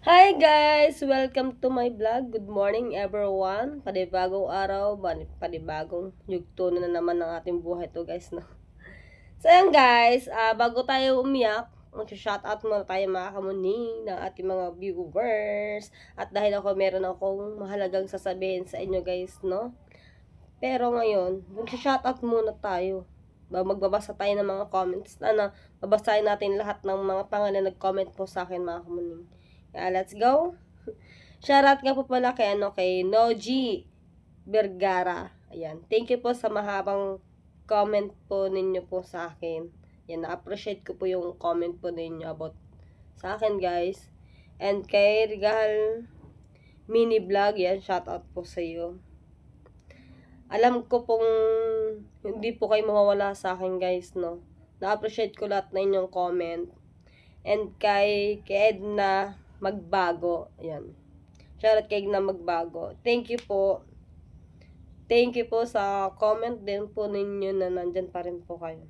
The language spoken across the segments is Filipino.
Hi guys! Welcome to my vlog. Good morning everyone. Panibagong araw, panibagong yugto na naman ng ating buhay to guys. No? So yan guys, bago tayo umiyak, mag-shoutout muna tayo mga kamuning ng ating mga viewers. At dahil meron akong mahalagang sasabihin sa inyo guys, no? Pero ngayon, mag-shoutout muna tayo. Magbabasa tayo ng mga comments. Babasahin natin lahat ng mga pangalan na nag-comment po sa akin mga kamuning. Let's go! Shoutout nga po pala kay Noji Vergara. Ayan. Thank you po sa mahabang comment po ninyo po sa akin. Yan, na-appreciate ko po yung comment po ninyo about sa akin, guys. And kay Regal Mini Vlog, yan, shoutout po sa iyo. Alam ko pong hindi po kayo mawawala sa akin, guys, no. Na-appreciate ko lahat na inyong comment. And kay Edna Magbago, ayan. Shoutout kay na magbago. Thank you po. Thank you po sa comment din po ninyo na nandyan pa rin po kayo.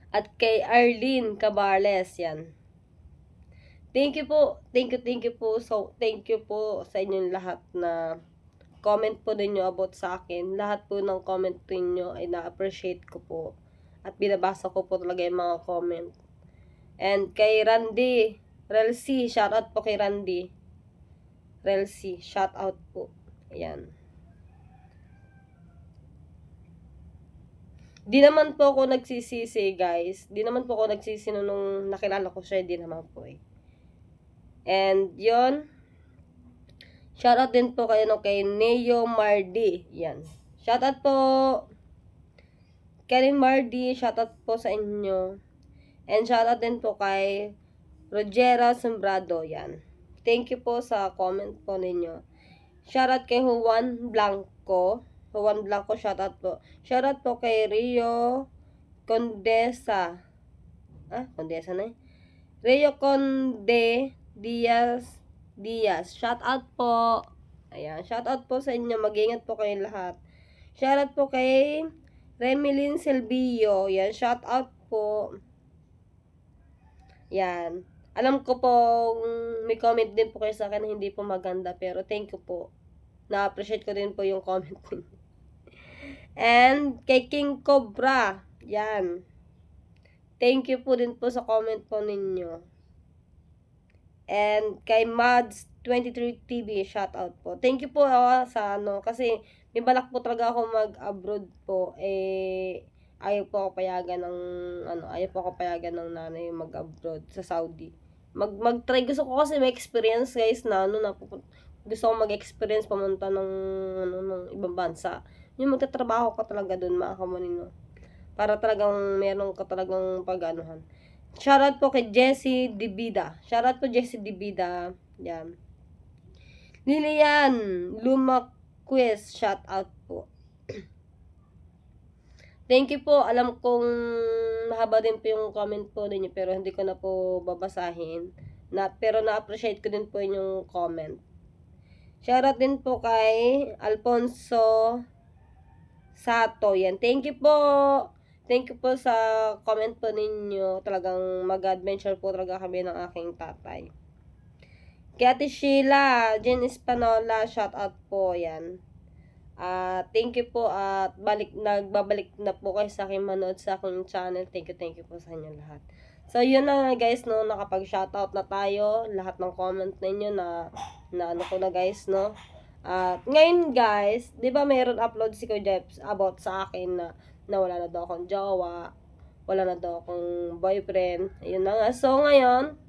At kay Arlene Cabales, yan. Thank you po. Thank you po. So, thank you po sa inyong lahat na comment po ninyo about sa akin. Lahat po ng comment ninyo ay na-appreciate ko po. At binabasa ko po talaga yung mga comment. And kay Randy Relcy, shoutout po kay Randy Relcy, shout out po. Ayan. Di naman po ako nagsisisi, guys. Di naman po ako nagsisi nung nakilala ko siya. Di naman po eh. And, yon. Shout out din po kay Neo Mardi. Yan. Shout out po kay Mardi. Shout out po sa inyo. And shout out din po kay Rogera Sembrado. Yan. Thank you po sa comment po ninyo. Shoutout kay Juan Blanco. Juan Blanco, shoutout po. Shoutout po kay Rio Condesa. Condesa na eh. Rio Conde Diaz. Shoutout po. Ayan, shoutout po sa inyo. Mag-ingat po kayo lahat. Shoutout po kay Remilyn Silvio. Yan, shoutout po. Yan. Alam ko po, may comment din po kayo sa akin na hindi po maganda, pero thank you po. Na-appreciate ko din po yung comment niyo. And kay King Cobra, yan. Thank you po din po sa comment po ninyo. And kay Mads23 TV, shout out po. Thank you po sa kasi may balak po talaga ako mag-abroad po. Ayaw po ako payagan ng nanay mag-abroad sa Saudi. Mag-try gusto ko kasi may experience guys na gusto ko mag-experience pumunta ng ibang bansa. Yung magtatrabaho ka talaga doon mga kamonino. Para talagang meron ka talagang pag-anuhan. Shoutout po kay Jessie Dibida. Shoutout po Jessie Dibida. Yan. Lilian Lumaquez, shoutout po. Thank you po. Alam kong mahaba din po yung comment po ninyo pero hindi ko na po babasahin. Pero na-appreciate ko din po yung comment. Shoutout din po kay Alfonso Sato. Yan. Thank you po. Thank you po sa comment po ninyo. Talagang mag-adventure po talaga kami ng aking tatay. Kay Ate Sheila, Jen Espanola, shoutout po. Yan. Thank you po at nagbabalik na po kayo sa akin manood sa aking channel. Thank you po sa inyo lahat. So, yun na guys, no, nakapag-shoutout na tayo. Lahat ng comment ninyo na ano ko na guys, no. At ngayon guys, di ba mayroon upload si Kuya Jeps about sa akin na wala na daw akong jowa, wala na daw akong boyfriend. Ayun na nga. So, ngayon,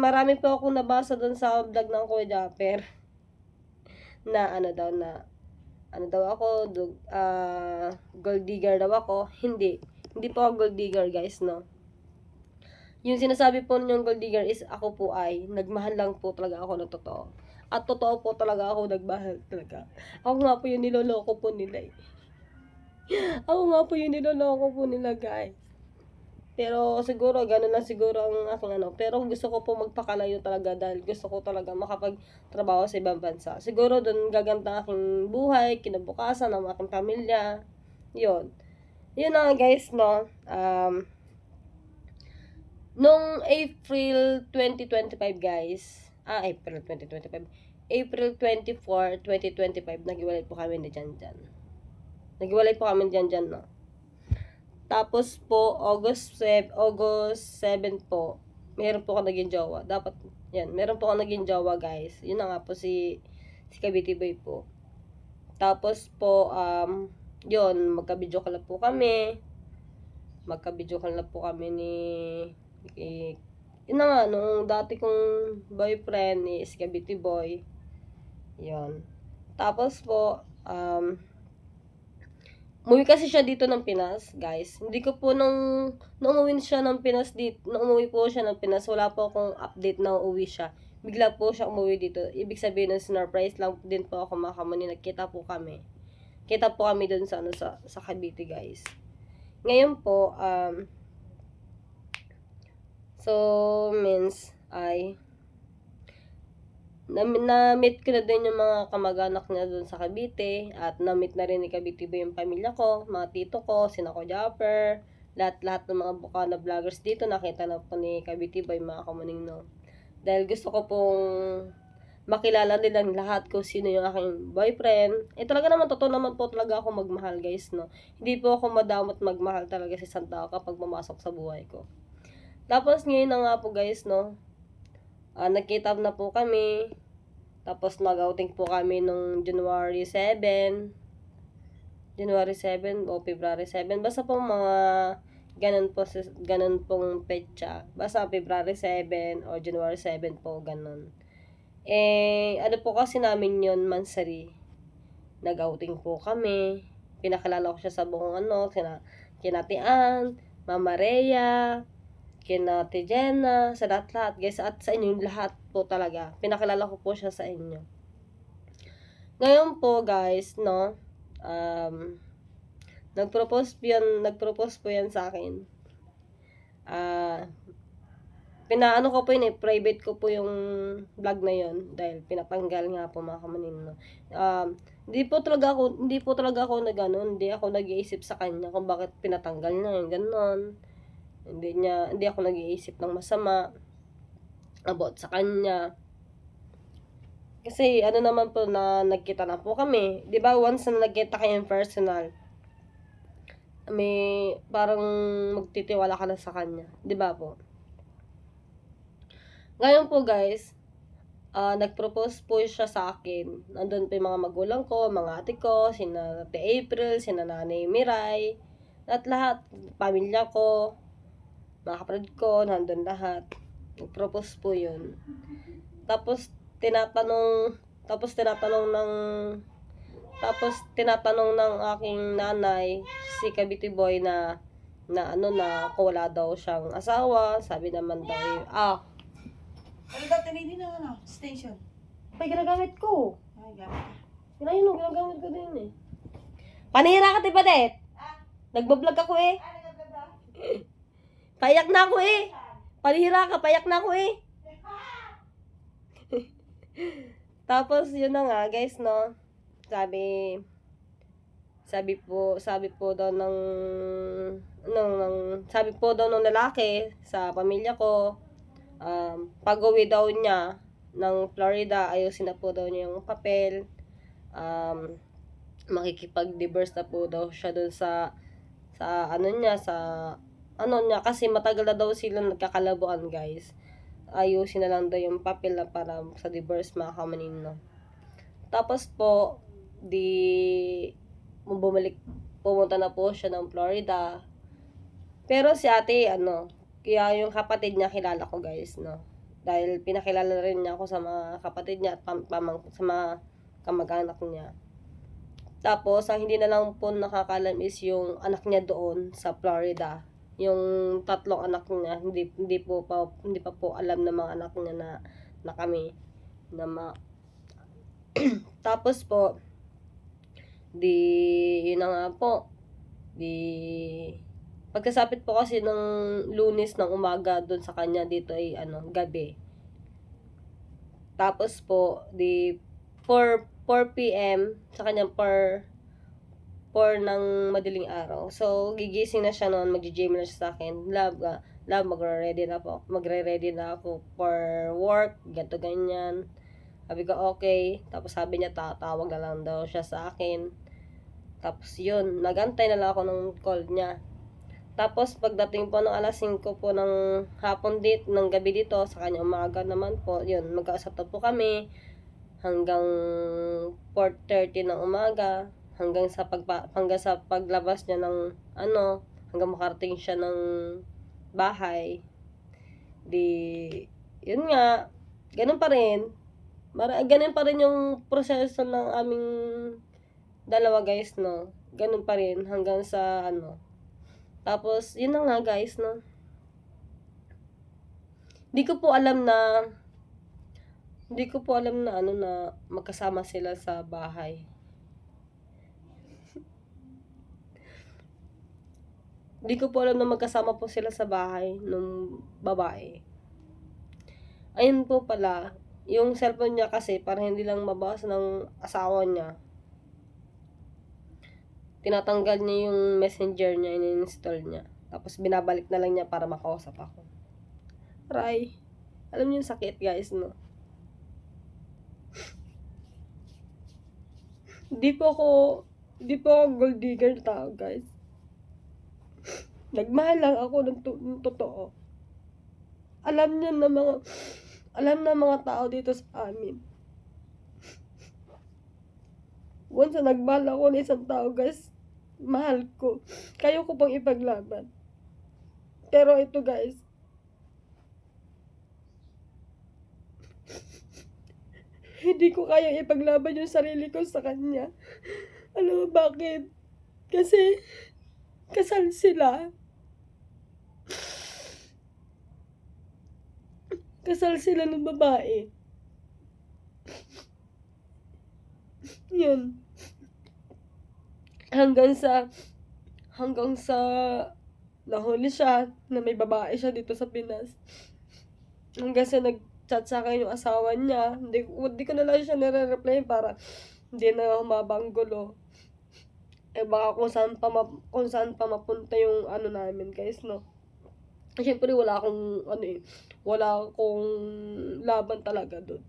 marami po akong nabasa dun sa vlog ng Kuya Japper na ano daw ako, gold digger daw ako. Hindi po ako gold digger guys, no. Yung sinasabi po ninyong gold digger is ako po ay nagmahal lang po talaga ako ng totoo. At totoo po talaga ako nagmahal talaga. Ako nga po yung niloloko po nila eh. Ako nga po yung niloloko po nila guys. Pero siguro, gano'n lang siguro ang aking Pero gusto ko po magpakalayo talaga dahil gusto ko talaga makapagtrabaho sa ibang bansa. Siguro doon gaganda aking buhay, kinabukasan ng aking pamilya. Yun. Yun na guys, no. Nung April 2025, guys. April 2025. April 24, 2025, naghiwalay po kami ni Janjan. Naghiwalay po kami ni Janjan, no? Tapos po, August 7 po, meron po ako naging jowa. Dapat, yan, meron po ako naging jowa, guys. Yun na nga po, si Cavite Boy po. Tapos po, yun, magka-video call na po kami. Magka-video call na po kami yun na nga, nung dati kong boyfriend is Cavite Boy. Yun. Tapos po, umuwi kasi siya dito ng Pinas, guys. Hindi ko po nung umuwi siya ng Pinas dito, nung umuwi po siya ng Pinas, wala po akong update na uuwi siya. Bigla po siya umuwi dito. Ibig sabihin ng surprise lang din po ako makamuni. Nagkita po kami. Kita po kami dun sa, sa Cavite, guys. Ngayon po, so, means, na-meet ko na din yung mga kamag-anak niya doon sa Cavite at na-meet na rin ni Cavite Boy yung pamilya ko, mga tito ko, sina ko Japper, lahat ng mga Bukana vloggers dito nakita na po ni Cavite Boy, mga kamuning, no. Dahil gusto ko pong makilala nilang lahat ko sino yung aking boyfriend. Talaga naman, totoo naman po talaga ako magmahal, guys, no. Hindi po ako madamot magmahal talaga sa isang tao kapag pumasok sa buhay ko. Tapos ngayon na nga po, guys, no. Nagkita na po kami. Tapos nag-outing po kami nung January 7 o February 7. Basta po mga ganun pong petsa. Basta February 7 o January 7 po, ganun. Ano po kasi namin yun, Mansari. Nag-outing po kami. Pinakilala ko siya sa buong kinatian, Mama Rhea, kina Ate Jenna, sa lahat, guys, at sa inyo lahat po talaga. Pinakilala ko po siya sa inyo. Ngayon po, guys, no, nag-propose po yan sa akin. Pinaano ko po yun private ko po yung vlog na yun dahil pinatanggal nga po, mga kamanin, no. Hindi po talaga ako hindi ako nag-iisip sa kanya kung bakit pinatanggal niya yung ganon. Hindi ako nag-iisip ng masama about sa kanya. Kasi ano naman po na nagkita na po kami. 'Di ba once na nagkita kayo in personal, may parang magtitiwala ka na sa kanya, 'di ba po? Ngayon po, guys, nag-propose po siya sa akin. Nandun po yung mga magulang ko, mga ate ko, sina Ate April, sina Nanay Miray, at lahat, pamilya ko, mga kapatid ko, nandun lahat. Nag-propose po yun. Tapos tinatanong ng aking nanay, si Cavite Boy, na kung wala daw siyang asawa. Sabi naman daw, Ano daw tinili ng station? Pa'y ginagamit ko. Ay, gamit. Ginagamit ko din eh. Panira ka, Tipadet! Nagbablog ako eh. Payak na ako eh. Panira ka, payak na ako eh. Tapos, yun na nga, guys, no. Sabi po daw ng lalaki sa pamilya ko, pag-uwi daw niya ng Florida, ayusin na po daw niya yung papel. Makikipag-divorce na po daw siya doon sa kasi matagal na daw sila nagkakalabuan, guys. Ayusin na lang daw yung papel na para sa divorce, mga kamanin, no. Tapos po, pumunta na po siya ng Florida. Pero si ate, kaya yung kapatid niya kilala ko, guys, no. Dahil pinakilala rin niya ako sa mga kapatid niya at sa mga kamag-anak niya. Tapos, ang hindi na lang po nakakalam is yung anak niya doon sa Florida. Yung 3 anak niya, hindi pa po alam ng mga anak niya na kami. Tapos po, yun na nga po. Pagkasapit po kasi ng Lunes ng umaga doon sa kanya, dito ay gabi. Tapos po, 4 p.m. sa kanya, 4 ng madaling araw. So, gigising na siya noon, magji-gym na siya sa akin. Love, magre-ready na ako for work, ganto ganyan. Sabi ko, okay. Tapos sabi niya, tatawag na lang daw siya sa akin. Tapos yun, nagantay na lang ako ng call niya. Tapos pagdating po ng alas 5 po ng hapon ng gabi dito, sa kanya umaga naman po, yun, magkausap na po kami hanggang 4:30 ng umaga, hanggang sa paglabas niya ng hanggang makarating siya ng bahay. Di yun nga, ganun pa rin. Ganun pa rin yung proseso ng aming dalawa guys, no. Ganun pa rin hanggang sa Tapos yun na nga guys, no. Di ko po alam na na magkasama sila sa bahay. Di ko po alam na magkasama po sila sa bahay nung babae. Ayun po pala, yung cellphone niya kasi para hindi lang mabawas ng asawa niya. Tinatanggal niya yung messenger niya, in-install niya. Tapos binabalik na lang niya para makausap ako. Aray. Alam niyo yung sakit guys, no? Di po ako gold digger tao, guys. Nagmahal lang ako ng totoo. Alam ng mga tao dito sa amin. Once na nagmahal ako ng isang tao, guys, mahal ko. Kaya ko pang ipaglaban. Pero ito, guys, hindi ko kaya ipaglaban yung sarili ko sa kanya. Alam mo bakit? Kasi kasal sila. Kasal sila ng babae. Yun. Hanggang sa nahuli siya na may babae siya dito sa Pinas. Hanggang sa nag-chat sa akin yung asawa niya. Hindi ko na lang siya nare-reply para hindi na humabang gulo. Baka kung saan pa mapunta yung namin, guys, no. Siyempre wala akong laban talaga doon.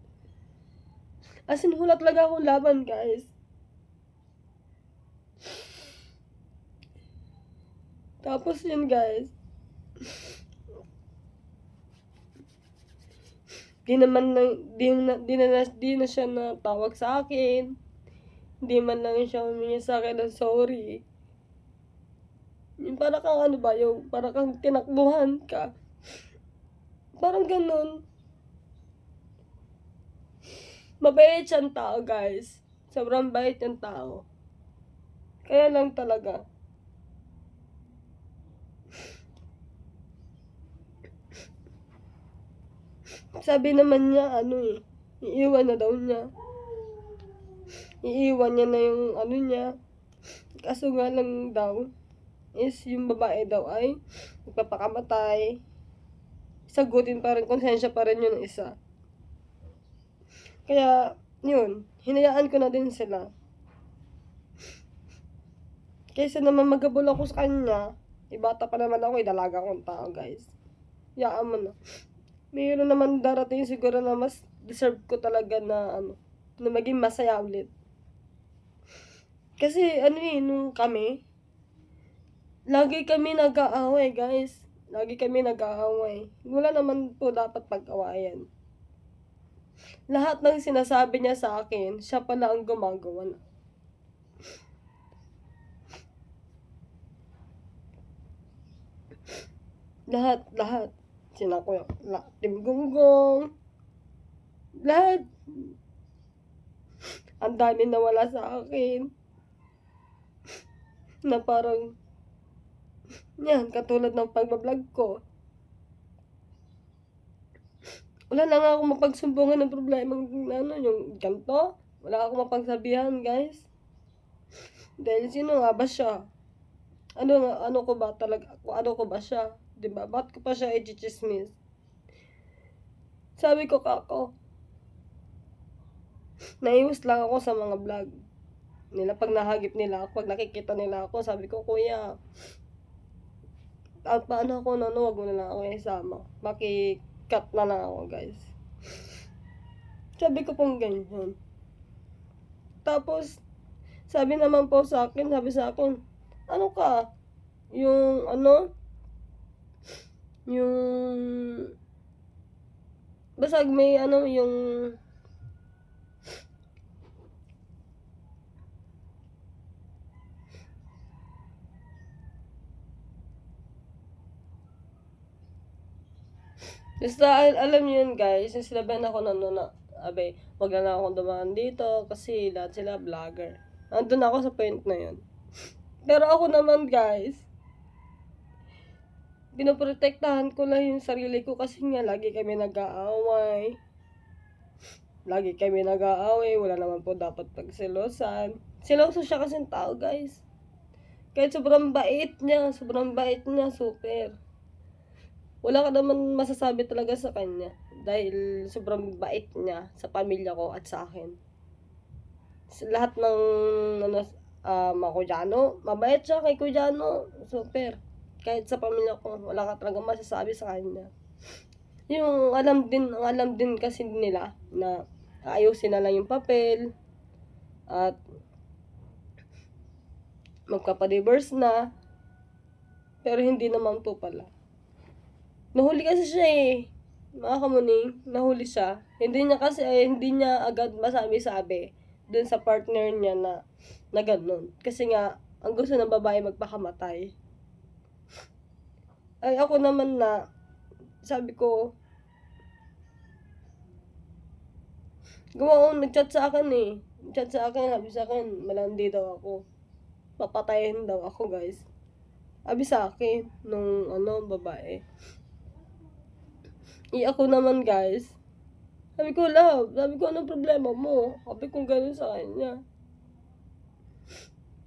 As in, wala talaga akong laban, guys. Tapos yun, guys. Di na siya natawag sa akin. Di man lang siya humingi sa akin ng sorry. Yung para kang para kang tinakbuhan ka. Parang ganun. Mabait siyang tao, guys. Sobrang bait yung tao. Kaya lang talaga. Sabi naman niya, iiwan na daw niya. Iiwan niya na yung niya. Kaso nga lang daw, is yung babae daw ay magpapakamatay. Sagutin pa rin, konsensya pa rin yun isa. Kaya, yun, hinayaan ko na din sila. Kaysa naman magabol ako sa kanya, ibata pa naman ako, idalaga akong tao, guys. Yaan mo na. Mayroon naman darating siguro na mas deserve ko talaga na na maging masaya ulit. Kasi nung kami, lagi kami nag-aaway, guys. Lagi kami nag-aaway. Wala naman po dapat pag-awayan. Lahat ng sinasabi niya sa akin, siya pala ang gumagawa na. Lahat. Tim Gonggong. Lahat. Ang dami nawala sa akin. Na parang, yan, katulad ng pagbablog ko. Wala na nga akong mapagsumbungan ng problema yung ganito. Wala akong mapagsabihan, guys. Dahil sino nga ba siya? Ano ko ba talaga? Ano ko ba siya? Diba? Ba't ko pa siya i-chismis? Sabi ko, kako, naiwas lang ako sa mga vlog nila. Pag nahagip nila ako, pag nakikita nila ako, sabi ko, kuya, paano ako na, wag mo na lang ako isama. Maki-cut na lang ako, guys. Sabi ko pong ganyan. Tapos, sabi sa akin, ano ka? Yung, yung, basag may, yung, basta, alam niyo yun, guys, yung sinabihan ako na, abe, wag na lang akong dumaan dito, kasi lahat sila vlogger. Andun ako sa point na yun. Pero ako naman, guys, pinoprotektahan ko lang yung sarili ko kasi nga lagi kami nag-aaway. Wala naman po dapat pagselosan. Seloso siya kasing tao, guys. Kahit sobrang bait niya, super. Wala ka naman masasabi talaga sa kanya. Dahil sobrang bait niya sa pamilya ko at sa akin. Lahat ng, mga Kudyano, mabait siya kay Kudyano. Super. Kahit sa pamilya ko, wala ka talaga masasabi sa kanya. Yung ang alam din kasi nila na ayusin na lang yung papel at magpapadivorce na. Pero hindi naman po pala. Nahuli kasi siya mga kamuning, nahuli siya. Hindi niya agad masabi-sabi dun sa partner niya na ganun. Kasi nga, ang gusto ng babae magpakamatay. Ay ako naman na, sabi ko, nag-chat sa akin sabi sa akin, malandi daw ako. Papatayin daw ako, guys. Sabi sa akin, nung babae. Ako naman, guys. Sabi ko, anong problema mo? Sabi ko gano'n sa kanya.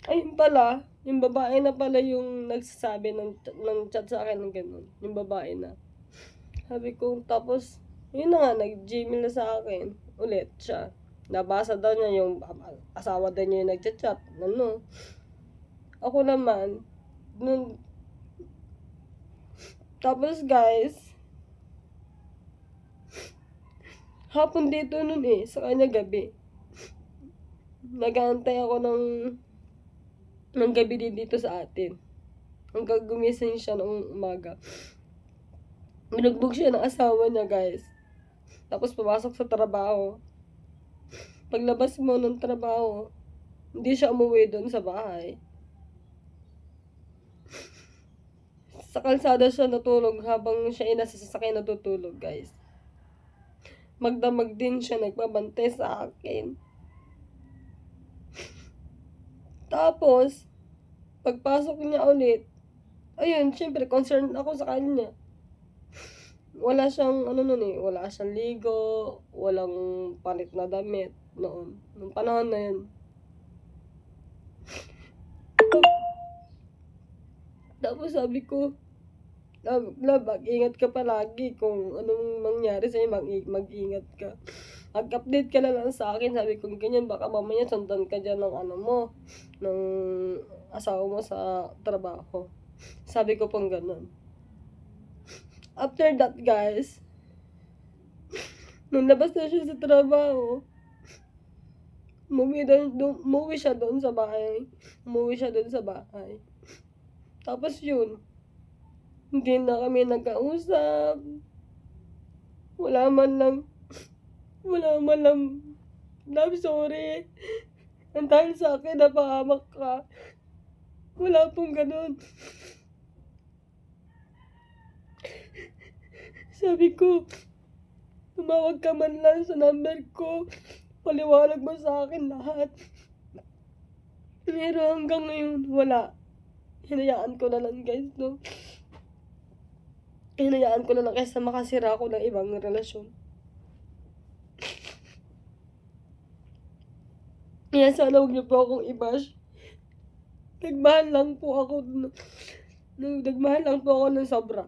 Ayun pala, yung babae na pala yung nagsasabi ng chat sa akin ng gano'n. Yung babae na. Sabi ko, tapos, yun na nga, nag-Gmail na sa akin. Ulit siya. Nabasa daw niya yung asawa daw niya yung nag-chat. Ako naman, tapos guys, hapon dito nun sa kanya gabi. Nag-aantay ako ng gabi din dito sa atin. Hanggang gumising siya noong umaga. Binugbog siya ng asawa niya, guys. Tapos pumasok sa trabaho. Paglabas mo ng trabaho, hindi siya umuwi doon sa bahay. Sa kalsada siya natulog habang siya nasa sasakyan natutulog, guys. Magdamag din siya nagbabantay sa akin. Tapos, pagpasok niya ulit, ayun, syempre, concerned ako sa kanya. Wala siyang, wala siyang ligo, walang palit na damit noon. Nung panahon na yun. Tapos sabi ko, love, ingat ka palagi kung anong mangyari sa'yo, mag-ingat ka. Mag-update ka na lang sa akin, sabi ko ganyan, baka mamaya sundan ka dyan ng ng asawa mo sa trabaho. Sabi ko pong ganun. After that, guys, nung labas na siya sa trabaho, umuwi siya doon sa bahay. Tapos yun, hindi na kami nagkausap. Wala man lang, love, sorry. Ang dahil sa akin, napahamak ka. Wala pong ganun. Sabi ko, tumawag ka man lang sa number ko. Paliwanag mo sa akin lahat. Pero hanggang ngayon, wala. Hinayaan ko na lang, guys, no? Hinayaan ko na lang kaysa makasira ako ng ibang relasyon. Kaya sana huwag niyo po akong i-bash. Nagmahal lang po ako ng sobra.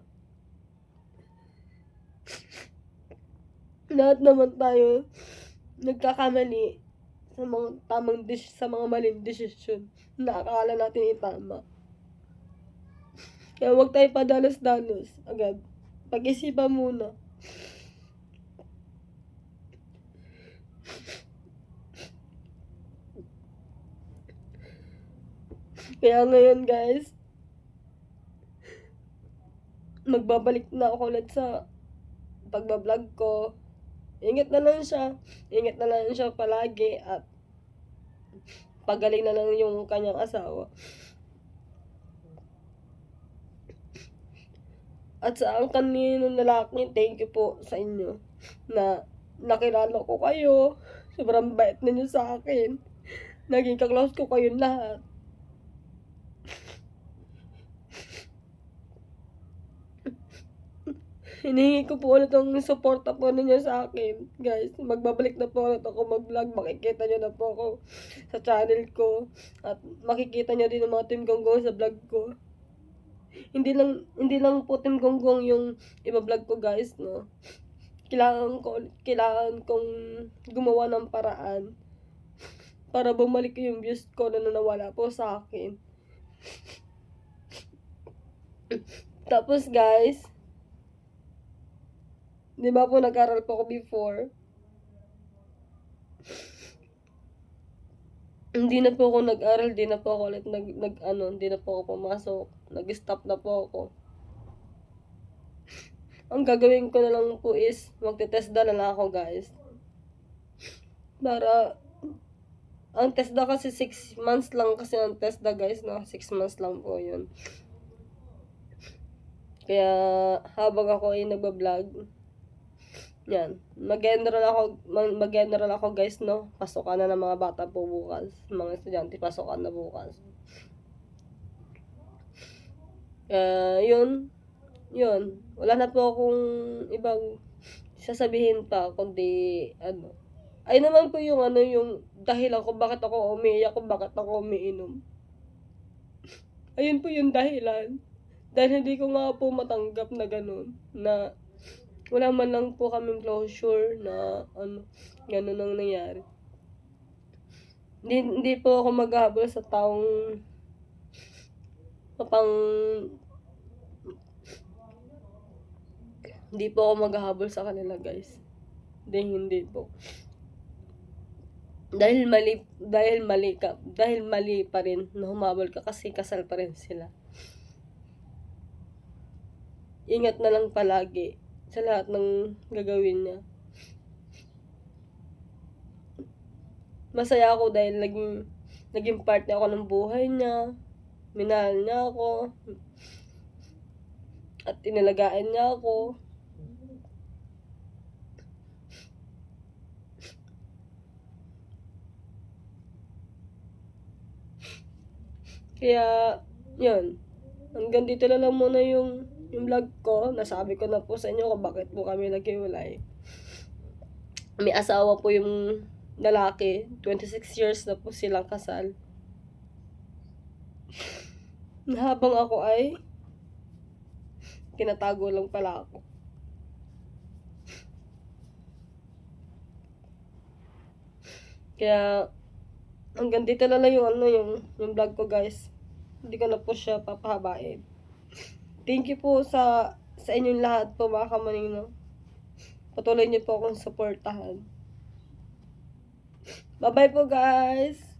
Lahat naman tayo nagkakamali sa mga sa mga maling desisyon na akala natin itama. Kaya huwag tayo padalos-dalos agad. Pag-isipan muna. Kaya ngayon guys, magbabalik na ako ulit sa pagbablog ko. Ingat na lang siya. Ingat na lang siya palagi at pagaling na lang yung kanyang asawa. At sa ang kaninong lalaki, thank you po sa inyo na nakilala ko kayo. Sobrang bait ninyo sa akin. Naging kaklose ko kayong lahat. Hinihingi ko po ulit ang suporta po ninyo sa akin. Guys, magbabalik na po ulit ako mag-vlog. Makikita nyo na po ako sa channel ko. At makikita nyo din ang mga Team Gonggong sa vlog ko. Hindi lang po Team Gonggong yung iba-vlog ko guys, no. Kailangan kong gumawa ng paraan para bumalik yung views ko na nawala po sa akin. Tapos guys, di ba po nag-aral po ako before? Hindi na po ako nag-aral, di na po ako ulit hindi na po ako pumasok. Nag-stop na po ako. Ang gagawin ko na lang po is magte-TESDA na lang ako guys. Para ang TESDA kasi 6 months lang kasi ang TESDA guys, no? 6 months lang po yun. Kaya habang ako ay nagbablog, yan, mag-general ako guys, no? Pasokan na ng mga bata po bukas. Mga estudyante, pasokan na bukas. Yun. Wala na po akong ibang sasabihin pa, kundi, ay naman po yung yung dahilan kung bakit ako umiiyak, kung bakit ako umiinom. Ayun po yung dahilan. Dahil hindi ko nga po matanggap na ganun, na wala man lang po kaming closure na ganun ang nangyari. Hindi po ako maghahabol sa taong hindi po ako maghahabol sa kanila guys. Hindi po. Dahil mali pa rin na humabol ka kasi kasal pa rin sila. Ingat na lang palagi sa lahat ng gagawin niya. Masaya ako dahil naging part niya ako ng buhay niya. Minahal niya ako. At inalagaan niya ako. Kaya, yun. Hanggang dito na lang muna yung vlog ko. Nasabi ko na po sa inyo kung bakit po kami naghiwalay. May asawa po yung lalaki. 26 years na po silang kasal. Habang ako ay tinatago lang pala ako. Kaya, hanggang dito na lang yung vlog ko guys. Hindi ko na po siya papahabain. Thank you po sa inyong lahat po mga kamanino. Patuloy niyo po akong supportahan. Bye-bye po guys!